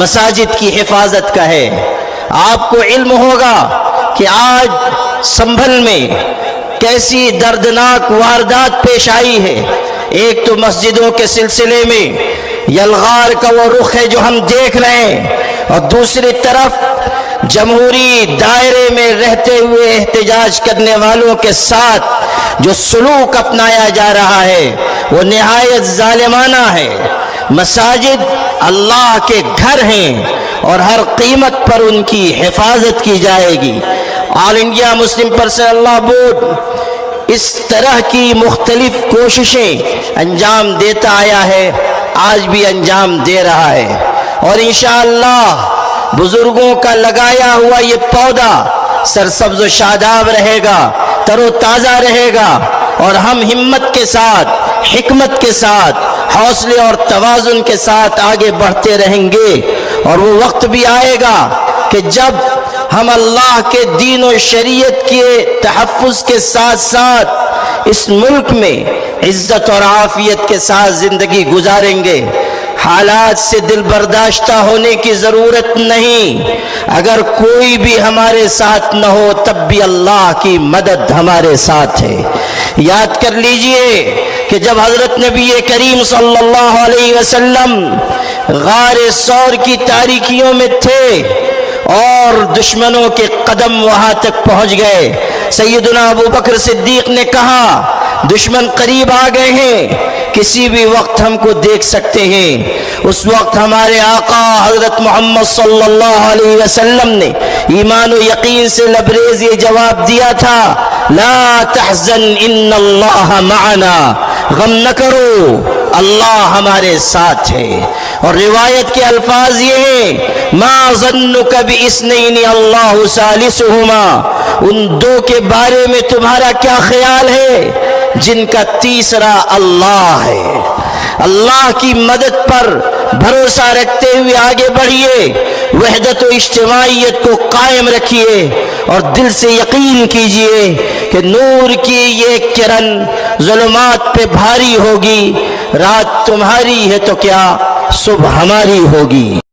مساجد کی حفاظت کا ہے۔ آپ کو علم ہوگا کہ آج سنبھل میں کیسی دردناک واردات پیش آئی ہے۔ ایک تو مسجدوں کے سلسلے میں یلغار کا وہ رخ ہے جو ہم دیکھ رہے ہیں، اور دوسری طرف جمہوری دائرے میں رہتے ہوئے احتجاج کرنے والوں کے ساتھ جو سلوک اپنایا جا رہا ہے وہ نہایت ظالمانہ ہے۔ مساجد اللہ کے گھر ہیں اور ہر قیمت پر ان کی حفاظت کی جائے گی۔ All India Muslim Personal Law Board اس طرح کی مختلف کوششیں انجام دیتا آیا ہے، آج بھی انجام دے رہا ہے، اور انشاءاللہ بزرگوں کا لگایا ہوا یہ پودا سرسبز و شاداب رہے گا، تر و تازہ رہے گا، اور ہم ہمت کے ساتھ، حکمت کے ساتھ، حوصلے اور توازن کے ساتھ آگے بڑھتے رہیں گے۔ اور وہ وقت بھی آئے گا کہ جب ہم اللہ کے دین و شریعت کے تحفظ کے ساتھ ساتھ اس ملک میں عزت اور عافیت کے ساتھ زندگی گزاریں گے۔ حالات سے دل برداشتہ ہونے کی ضرورت نہیں، اگر کوئی بھی ہمارے ساتھ نہ ہو تب بھی اللہ کی مدد ہمارے ساتھ ہے۔ یاد کر لیجئے کہ جب حضرت نبی کریم صلی اللہ علیہ وسلم غار ثور کی تاریکیوں میں تھے اور دشمنوں کے قدم وہاں تک پہنچ گئے، سیدنا ابو بکر صدیق نے کہا دشمن قریب آ گئے ہیں، کسی بھی وقت ہم کو دیکھ سکتے ہیں۔ اس وقت ہمارے آقا حضرت محمد صلی اللہ علیہ وسلم نے ایمان و یقین سے لبریز یہ جواب دیا تھا، لا تحزن ان اللہ معنا، غم نہ کرو اللہ ہمارے ساتھ ہے۔ اور روایت کے الفاظ یہ ہیں، ما ظنک باثنین اللہ ثالثہما، ان دو کے بارے میں تمہارا کیا خیال ہے جن کا تیسرا اللہ ہے۔ اللہ کی مدد پر بھروسہ رکھتے ہوئے آگے بڑھیے، وحدت و اجتماعیت کو قائم رکھیے، اور دل سے یقین کیجئے کہ نور کی یہ کرن ظلمات پہ بھاری ہوگی، رات تمہاری ہے تو کیا صبح ہماری ہوگی۔